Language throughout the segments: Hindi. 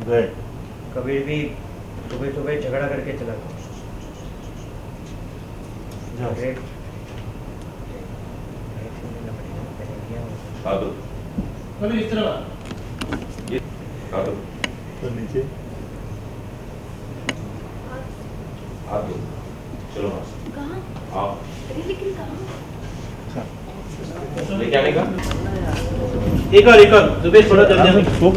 गए। कभी भी सुबह सुबह झगड़ा करके चला गया। जाओ। रेट आदो कभी इस तरह ये आदो तो नीचे आदो चलो वहाँ से कहाँ? आओ अरे लेकिन कहाँ? लेके आने का एक और जुबेर थोड़ा जल्दी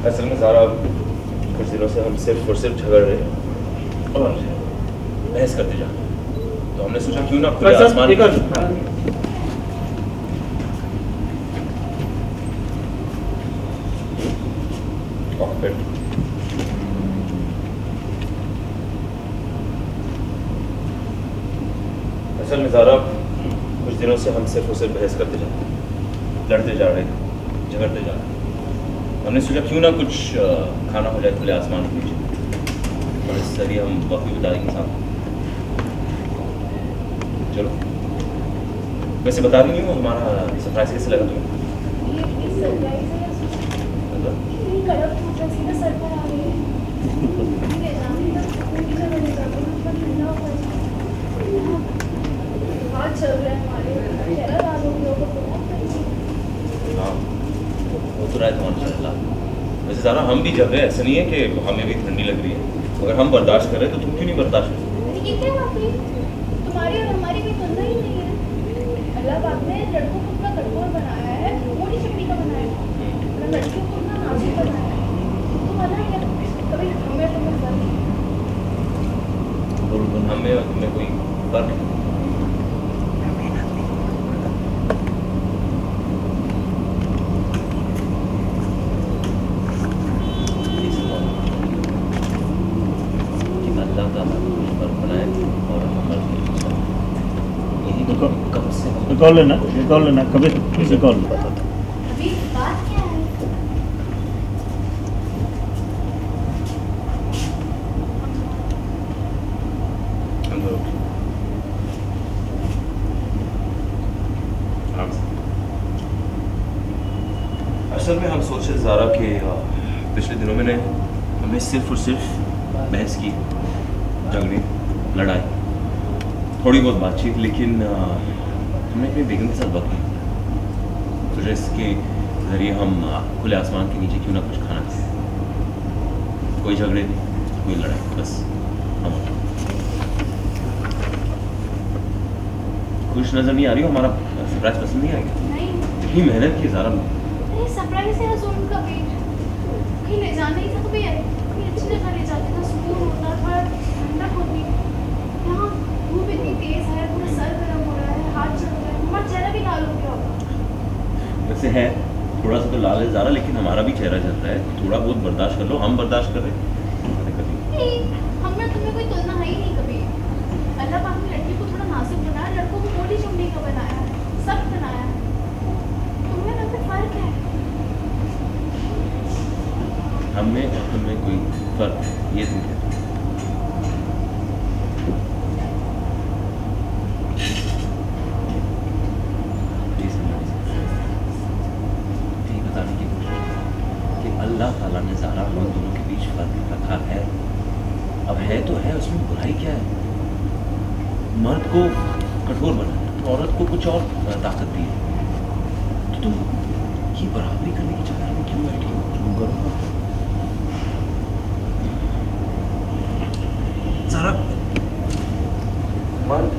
असल में ज़ारा कुछ दिनों से हम सिर्फ और सिर्फ झगड़ रहे हैं और बहस करते जा रहे हैं। तो हमने सोचा क्यों ना खुले आसमान एक और और फिर असल में ज़ारा कुछ दिनों से हम सिर्फ और सिर्फ बहस करते जा रहे हैं, लड़ते जा रहे हैं, झगड़ते जा रहे हैं। हमने सोचा क्यों ना कुछ खाना हो जाए खुले आसमान के नीचे और इस जरिए हम वक्त भी बिता देंगे साथ। चलो वैसे बता रही हूँ हमारा सरप्राइज कैसे लगा तुम्हें? ये सरप्राइज है या मतलब ये कड़क पूछा सीधा सर पर आ गई है। ये जाने तक पूरी तरह नहीं कर रही पर ठंडा हो गया। हाथ चल रहा है हमारे चेहरा लाल हो गया होगा बहुत। हाँ वो तो रहा है तुम्हारा चला। वैसे ज़्यादा हम भी जब है ऐसा नहीं है कि हमें भी ठंडी लग रही है, अगर हम बर्दाश्त कर रहे हैं तो तुम क्यों नहीं बर्दाश्त कर सकते? ये क्या बात हुई? तुम्हारी और हमारी कोई तुलना ही नहीं है। अल्लाह पाक ने लड़कों को इतना कठोर बनाया है, मोटी चमड़ी का बनाया है, और लड़कियों को इतना नाजुक बनाया है। तो मना क्या कभी हमें तुम्हें फर्क हमें और तुम्हें कोई फर्क नहीं। कि अल्लाह ताला ने कुछ फर्क बनाया और हम यही तो कम से कम रिकॉल लेना कभी रिकॉल पता था। अभी बात क्या है? हम दोनों आराम से। असल में हम सोचे ज़ारा के पिछले दिनों में हमने सिर्फ और सिर्फ बहस की, झगड़े, लड़ाई, थोड़ी बहुत बातचीत, लेकिन हमने अपनी बेगम के साथ वक्त नहीं। तो इसके ज़रिए हम खुले आसमान के नीचे क्यों ना कुछ खाना खाएं। कोई झगड़े नहीं, कोई लड़ाई, बस हम खुश नज़र नहीं आ रही हो? हमारा सरप्राइज पसंद नहीं आएगा? नहीं इतनी मेहनत की ज़ारा। अरे सरप्राइज है जोन का वेट कहीं ले जाना ही था तो भैया कोई अच्छी जगह ले जाते ना सुकून होता थोड़ा ठंडक होती। यहाँ धूप इतनी तेज है, पूरा सर गर्म हो रहा है, हाथ चल रहा है, हमारा चेहरा भी लाल हो गया होगा। वैसे है थोड़ा सा तो लाल है ज़ारा, लेकिन हमारा भी चेहरा जल रहा है, थोड़ा बहुत बर्दाश्त कर लो, हम बर्दाश्त कर रहे हैं। दिक्कत नहीं। नहीं हमने तुम्हें कोई तुलना है ही नहीं कभी। अल्लाह पाक ने लड़की को थोड़ा नाजुक बनाया, लड़कों को मोटी चमड़ी का बनाया है, सख्त बनाया है। तुम्हें ना कोई फर्क है? हमें और तुम्हें कोई फर्क है, ये तुम कहते हो। प्लीज़ हमारी यही बताने की कोशिश करो कि अल्लाह ताला ने ज़ारा हम दोनों के बीच फर्क रखा है। अब है तो है, उसमें बुराई क्या है? मर्द को कठोर बनाया तो औरत को कुछ और ताकत दी है। तो तुम ये बराबरी करने की चक्कर में क्यों बैठी हो? तुम करो ज़ारा। मर्द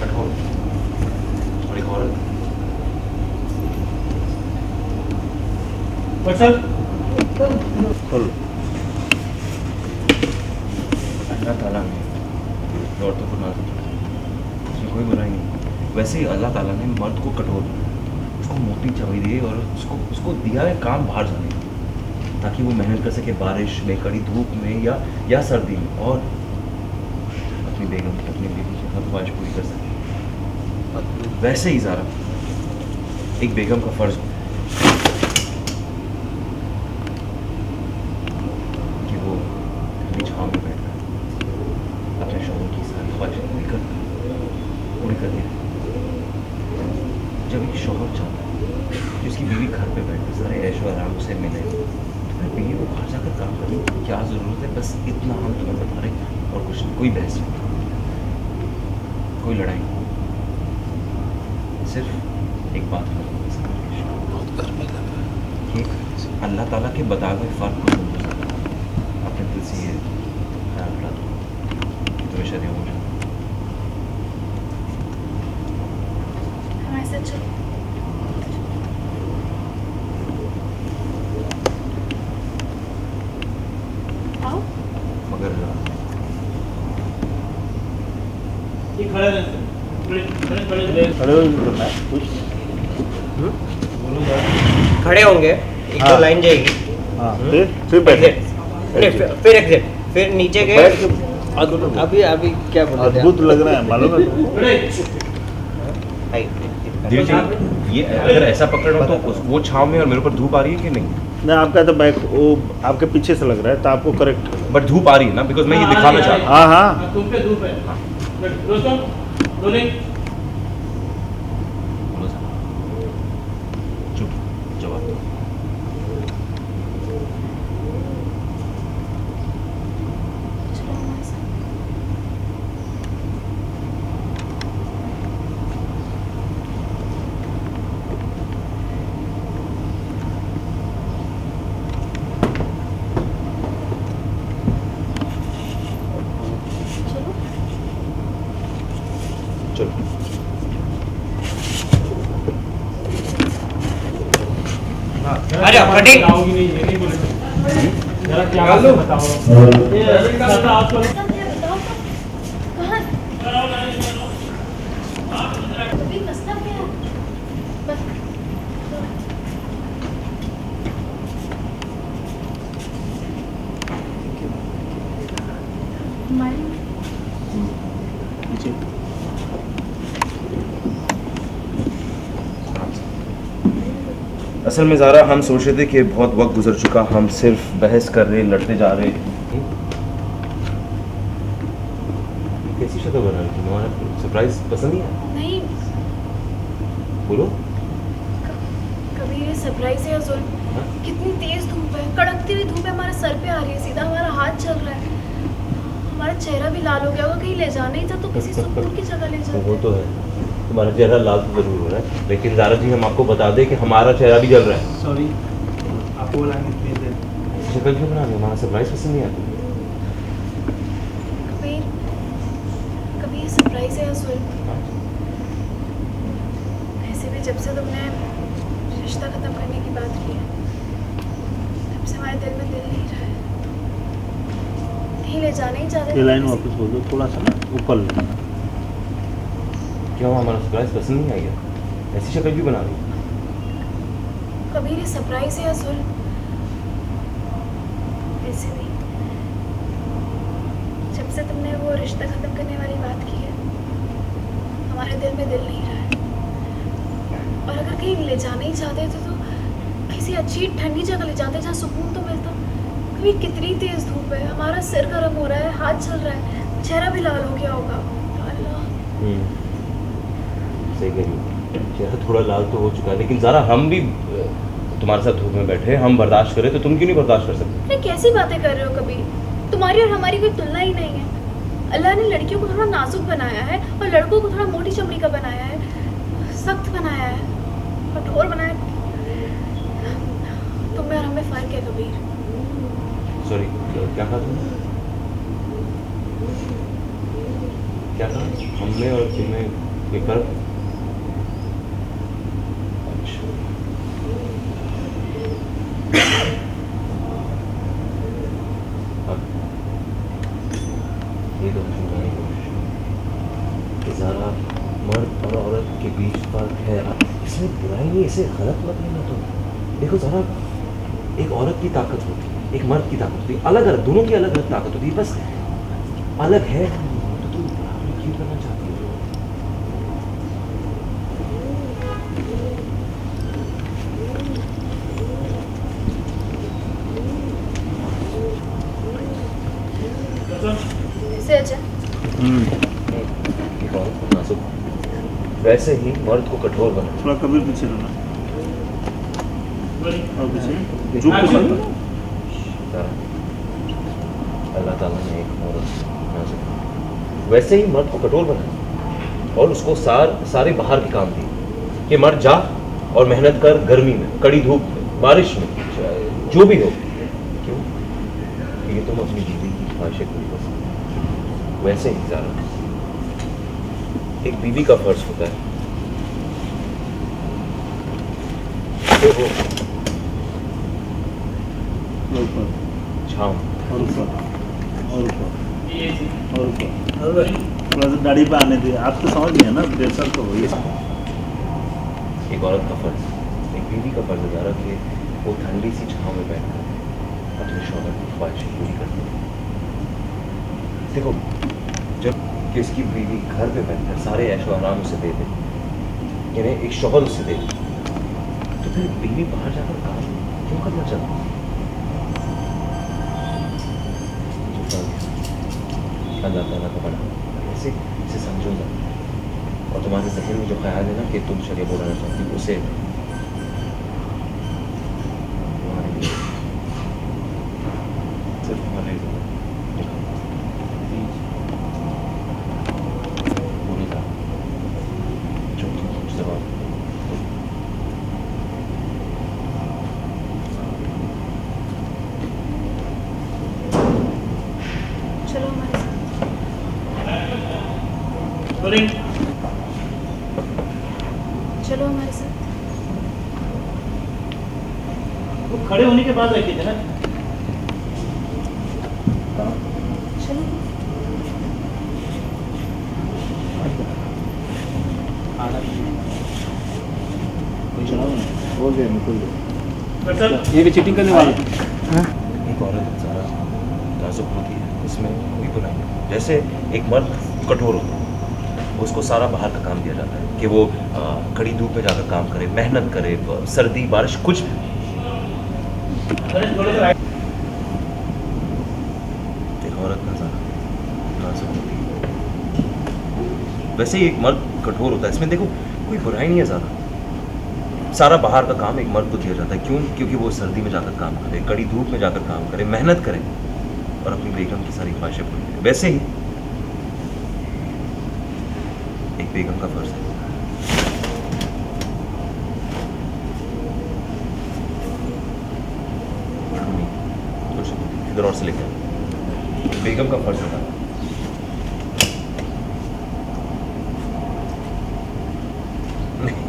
कठोर और एक औरत सर खोल। अल्लाह ताला ने औरतों को नाजुक बनाया, उसमें कोई बुराई नहीं। वैसे ही अल्लाह ताला ने मर्द को कठोर बनाया, उसको मोटी चमड़ी दी और उसको दिया है काम बाहर जाने का, ताकि वो मेहनत कर सके बारिश में, कड़ी धूप में या सर्दी में, और अपनी बेगम की, अपनी बीवी की हर ख्वाहिश पूरी कर सके। वैसे ही ज़ारा एक बेगम का फ़र्ज नहीं, क्या ज़रूरत है, बस इतना हम तुम्हें बता रहे हैं और कुछ नहीं, कोई बहस नहीं, कोई लड़ाई नहीं, सिर्फ एक बात करो, कि अल्लाह ताला के बताए हुए फ़र्क को समझो, अपने दिल से ये ख्याल रखा तुम्हें शादी हो जाए। हमारे साथ चलो। आओ। मगर ये खड़े रहे, खड़े खड़े रहे। खड़े हो करना है कुछ खड़े होंगे, एक हाँ। दो लाइन जाएगी, हाँ फिर बैठे नहीं, फिर एग्जिट, फिर नीचे गए। बैठ के अभी अभी क्या बोल रहे थे अद्भुत लग रहा है मालूम है खड़े। धीरे धीरे ये अगर ऐसा पकड़ रहा हूँ तो वो छाँव में और मेरे ऊपर धूप आ रही है कि नहीं? नहीं आपका तो बैक वो आपके पीछे से लग रहा है तो आपको करेक्ट बट धूप आ रही है ना, बिकॉज मैं ये दिखाना चाह रहा हूँ। हाँ हाँ तुम पे धूप है। दोस्तों रोलिंग। बोलो सर। चुप, जवाब दो। चलो हमारे साथ। चलो। चलो आ जाओ, कटिंग। आओगी नहीं, ये नहीं बोले। जरा क्या बात है बताओ। ये ऐसा आप करो। सब क्या बताओ तो कहाँ कभी मसला क्या है बस हमारी नीचे असल में ज़ारा हम सोच रहे थे कि बहुत वक्त गुजर चुका, हम सिर्फ बहस कर रहे, लड़ते जा रहे। कैसी शक्ल बना रही थी? तुम्हारा सरप्राइज पसंद नहीं आया? नहीं बोलो। कभी ये सरप्राइज है या जुल्म? हाँ? कितनी तेज धूप है, कड़कती हुई धूप है, हमारे सर पे आ रही है, सीधा हमारा हाथ चल रहा है, हमारा चेहरा भी लाल हो गया होगा, कहीं ले जाना ही था तो किसी सुकून की जगह ले जाते। वो तो है, तुम्हारा चेहरा लाल तो ज़रूर हो रहा है, लेकिन ज़ारा जी हम आपको बता दें कि हमारा चेहरा भी जल रहा है। सॉरी, आपको बुलाएंगे प्लीज दे। शक्ल क्यों बना रहे हो? हमारा सरप्राइज पसंद नहीं आया? कभी कभी ये सरप्राइज है या जुल्म? ऐसे भी जब से तुमने रिश्ता खत्म करने की बात की है तब से हमारे दिल में दिल नहीं रहा है, कहीं ले जाना ही चाहते ये थे लाइन किसी- वापस बोल दो थोड़ा सा ना ऊपर लेना। क्यों हमारा सरप्राइज पसंद नहीं आया? ऐसी शक्ल भी बना रही? कभी ये सरप्राइज है या जुल्म? ऐसे भी जब से तुमने वो रिश्ता खत्म करने वाली बात की है हमारे दिल में दिल नहीं रहा है, और अगर कहीं ले जाना ही चाहते थे तो किसी अच्छी ठंडी जगह ले जाते जहाँ सुकून तो मिलता। कभी कितनी तेज धूप है, हमारा सिर गर्म हो रहा है, हाथ चल रहा है, चेहरा भी लाल हो गया होगा। अल्लाह, सही कही, चेहरा थोड़ा लाल तो हो चुका है, लेकिन ज़रा हम भी तुम्हारे साथ धूप में बैठे, हम बर्दाश्त करें तो तुम क्यों नहीं बर्दाश्त कर सकते? अरे कैसी बातें कर रहे हो? कभी तुम्हारी और हमारी कोई तुलना ही नहीं है। अल्लाह ने लड़कियों को थोड़ा नाजुक बनाया है और लड़कों को थोड़ा मोटी चमड़ी का बनाया है, सख्त बनाया है, कठोर बनाया है। तुम में और हमें फ़र्क है कबीर। सॉरी, क्या कहा तुमने? क्या कहा? हमने और तुम्हें कोई फर्क? अच्छा, अब ये तो मुझे समझाने की कोशिश करो कि ज़रा मर्द और औरत के बीच फर्क है। इसमें बुराई नहीं, इसे गलत मत लेना तुम। देखो ज़रा, एक औरत की ताकत होती है, एक मर्द की ताकत होती है, अलग अलग, दोनों की अलग अलग ताकत होती है, बस अलग है तो तुम बराबरी क्यों करना चाहती हो? इससे अच्छा एक औरत को नाजुक, वैसे ही मर्द को कठोर बना। थोड़ा कबीर पीछे रहना और पीछे झुक के हाँ, बैठो। अल्लाह ताला ने एक औरत नाज़िक की। वैसे ही मर्द को कठोर बनाया और उसको सारे बाहर के काम दिए कि मर्द जा और मेहनत कर, गर्मी में, कड़ी धूप में, बारिश में, जो भी हो। क्यों? क्योंकि तुम अपनी बीवी की ख्वाहिशें पूरी कर सकते। वैसे ही ज़ारा, एक बीवी का फर्ज होता है कि वो ऊपर छाँव और ऊपर और ऊपर और ऊपर। अरे थोड़ा सा दाढ़ी पे आने दे, आप तो समझ गए ना, 1.5 साल तो हो ही गया। एक औरत का फर्ज, एक बीवी का फर्ज ज़ारा कि वो ठंडी सी छाँव में बैठकर अपने शौहर की ख्वाहिशें पूरी करती है। देखो, जब किसकी बीवी घर पे बैठकर सारे ऐशो आराम उसे दे दे, यानी एक शौहर उसे दे, तो फिर बीवी बाहर जाकर काम क्यों करना चाहती है? जो फर्ज अल्लाह ताला का बना ऐसे इसे समझो ना, और तुम्हारे जहन में जो ख्याल है ना कि तुम शरीयत बोलना चाहती हो, उसे तुम्हारे लिए सिर्फ तुम्हारे लिए बोले था जो तुम मुझसे बात चलो हमारे साथ। चलो हमारे साथ। वो खड़े होने के बाद रखिए थे ना। चलो हो गया, निकल गया। ये भी चीटिंग करने वाला। एक औरत ज़रा नाजुक होती है, इसमें कोई बुराई नहीं। जैसे एक मर्द कठोर होता है, उसको सारा बाहर का काम दिया जाता है कि वो कड़ी धूप में जाकर काम करे, मेहनत करे, सर्दी बारिश कुछ भी। एक औरत का ज़रा नाजुक होती है, वैसे ही एक मर्द कठोर होता है, इसमें देखो कोई बुराई नहीं है। ज़रा सारा बाहर का काम एक मर्द को दिया जाता है। क्यों? क्योंकि वो सर्दी में जाकर काम करे, कड़ी धूप में जाकर काम करे, मेहनत करे और अपनी बेगम की सारी ख्वाहिशें पूरी करे। वैसे ही एक बेगम का फर्ज है कुछ इधर और से लेकर बेगम का फर्ज होता है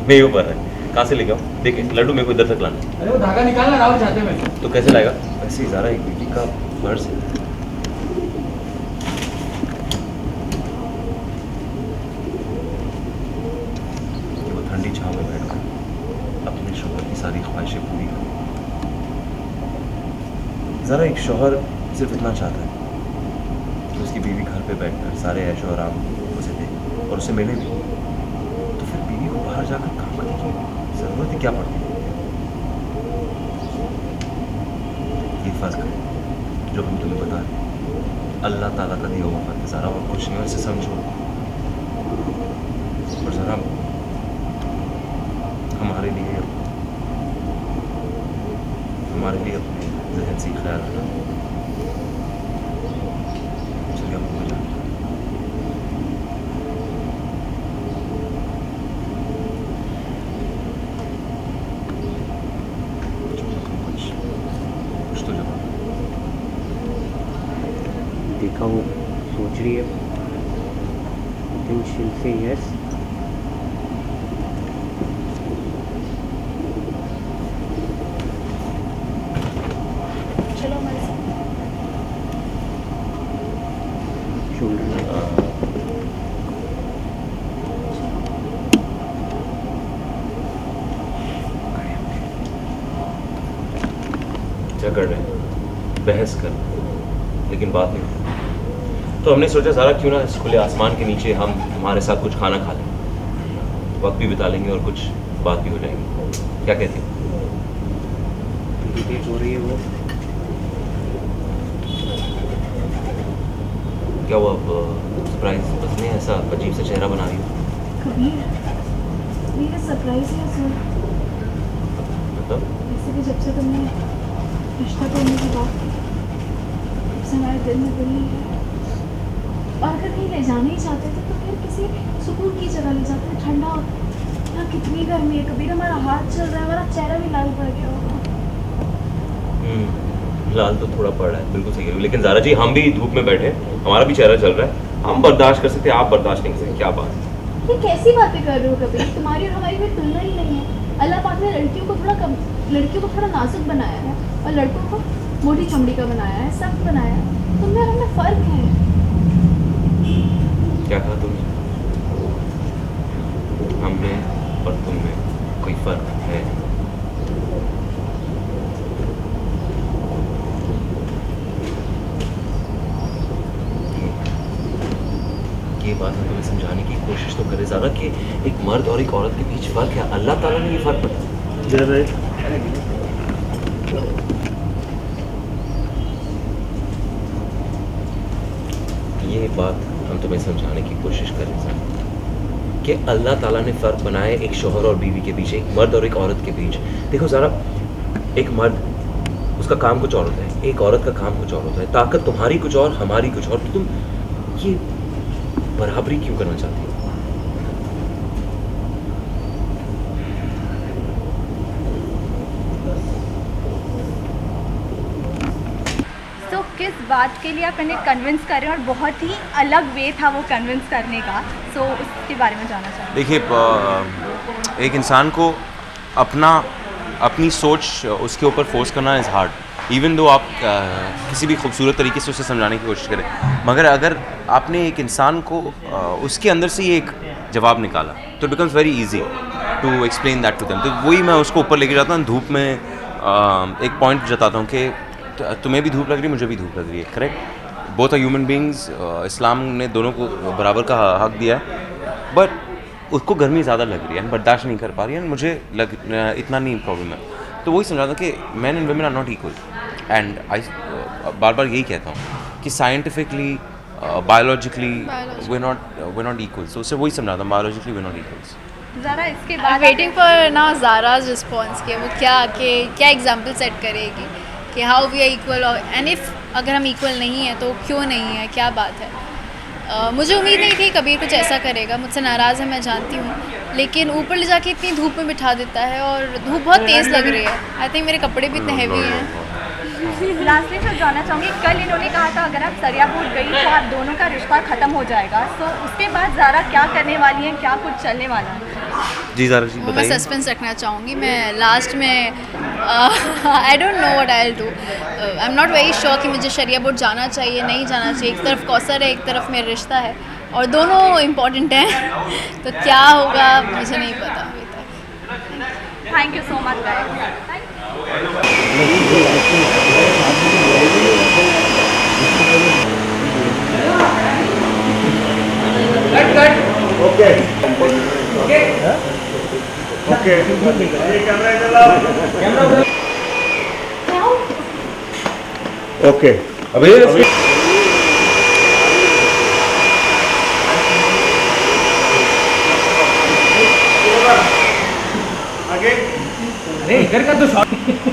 नहीं हो पा रहा है। कहाँ से लेके आऊँ? देखें, लड्डू मेरे को इधर तक लाना है। अरे वो धागा निकालना राहुल चाहते में। तो कैसे लाएगा? वैसे ही ज़रा एक बीवी का फर्ज है कि वो ठंडी छाँव में बैठकर अपने शौहर की सारी ख्वाहिशें पूरी करे। ज़रा एक शौहर सिर्फ इतना चाहता है कि उसकी बीवी घर पे बैठकर सारे ऐशो आराम उसे दे और उसे मिले भी। तो फिर बीवी को बाहर जाकर काम करने की ज़रूरत ही क्या पड़ती है? ये फ़र्क है जो हम तुम्हें बता रहे हैं, अल्लाह ताला का दिया हुआ फ़र्क है ज़रा, और कुछ नहीं है, इसे समझो। और ज़रा हमारे लिए अपने जहन से ख्याल रखना। चलिए हम हो जाए। कुछ तो जवाब देखा वो सोच रही है, think she will say yes. चलो हमारे साथ। शोल्डर में क्या कर रहे हैं? बहस कर, लेकिन बात नहीं होती। तो हमने सोचा ज़रा क्यों ना इस खुले आसमान के नीचे हम हमारे साथ कुछ खाना खा लें, वक्त भी बिता लेंगे और कुछ बात भी हो जाएगी। क्या कहते हो? इरिटेट हो रही है वो। क्या वो अब सरप्राइज बस नहीं, ऐसा अजीब सा चेहरा बना रही हो? कबीर, मेरा सरप्राइज है सर। मतलब जैसे कि जब से तुमने रिश्ता तोड़ने की बात की, तब से हमारे दिल में दिल नहीं है, और अगर कहीं ले जाना ही चाहते थे तो फिर किसी सुकून की जगह ले जाते, ठंडा होता। यहाँ कितनी गर्मी है, कबीर हमारा हाथ चल रहा है, हमारा चेहरा भी लाल पड़ गया होगा। लाल तो थोड़ा पड़ रहा है, बिल्कुल सही कह रही हो। लेकिन ज़ारा जी हम भी धूप में बैठे, हमारा भी चेहरा चल रहा है, हम बर्दाश्त कर सकते हैं, आप बर्दाश्त नहीं कर सकते। क्या बात है? ये कैसी बातें कर रहे हो कबीर? तुम्हारी और हमारी कोई तुलना ही नहीं है। अल्लाह पाक ने लड़कियों को थोड़ा नाजुक बनाया है और लड़कों को मोटी चमड़ी का बनाया है, सख्त बनाया है। तुम में और हमें फ़र्क है। क्या कहा तुमने? हम में और तुम में कोई फ़र्क है? ये बात हम तुम्हें समझाने की कोशिश तो करे ज़रा कि एक मर्द और एक औरत के बीच फ़र्क है। अल्लाह ताला ने ये फ़र्क बताया। ये बात हम तुम्हें समझाने की कोशिश करें ज़रा कि अल्लाह ताला ने फ़र्क बनाया एक शौहर और बीवी के बीच, एक मर्द और एक औरत के बीच। देखो ज़रा, एक मर्द उसका काम कुछ और होता है, एक औरत का काम कुछ और होता है। ताकत तुम्हारी कुछ और, हमारी कुछ और। तो तुम ये बराबरी क्यों करना चाहती हो? तो किस बात के लिए आप इन्हें कन्विंस कर रहे हैं, और बहुत ही अलग वे था वो कन्विंस करने का, सो उसके बारे में जानना चाहते देखिए, एक इंसान को अपनी सोच उसके ऊपर फोर्स करना इज़ हार्ड, इवन दो आप किसी भी खूबसूरत तरीके से उसे समझाने की कोशिश करें। मगर अगर आपने एक इंसान को उसके अंदर से ही एक जवाब निकाला तो it becomes very easy to explain that to them. तो वही मैं उसको ऊपर लेके जाता हूँ, धूप में एक पॉइंट जताता हूँ कि तुम्हें भी धूप लग रही है, मुझे भी धूप लग रही है, correct? Both are human beings. Islam ने दोनों को बराबर का हक दिया है, बट उसको गर्मी ज़्यादा लग रही है, बर्दाश्त नहीं कर पा रही है, मुझे इतना नहीं प्रॉब्लम है। तो वही समझाता हूँ कि man and women are not equal. And I बार बार यही कहता हूँ कि साइंटिफिकली, बायोलॉजिकली वे नॉट इक्वल। सो उससे वही समझाता हूँ, बायोलॉजिकली वे नॉट इक्वल्स। हैं। ज़रा इसके आई बाद वेटिंग फॉर ना ज़ाराज रिस्पॉन्स के वो क्या एग्जाम्पल सेट करेगी कि how we are equal, and if अगर हम इक्वल नहीं है तो क्यों नहीं है, क्या बात है। मुझे उम्मीद नहीं थी कबीर कुछ ऐसा करेगा, मुझसे नाराज़ है मैं जानती हूँ, लेकिन ऊपर ले जाके इतनी धूप में बिठा देता है, और धूप बहुत तेज़ लग रही है। आई थिंक मेरे कपड़े भी इतने हैवी हैं। लास्ट में जानना चाहूँगी, कल इन्होंने कहा था अगर आप सरियापुर गई तो आप दोनों का रिश्ता ख़त्म हो जाएगा, तो उसके बाद ज़ारा क्या करने वाली हैं, क्या कुछ चलने वाला है? जी ज़ारा जी मैं बताइए। सस्पेंस रखना चाहूँगी। मैं लास्ट में I don't know what I will do. I am not very sure कि मुझे शरिया बोर्ड जाना चाहिए, नहीं जाना चाहिए। एक तरफ कौसर है, एक तरफ मेरा रिश्ता है, और दोनों इम्पॉर्टेंट हैं। तो क्या होगा मुझे नहीं पता अभी तक। Thank you so much guys. Okay, ये कैमरा इधर लाओ। ओके, अबे आगे। अरे इधर का तो शॉट ऊपर।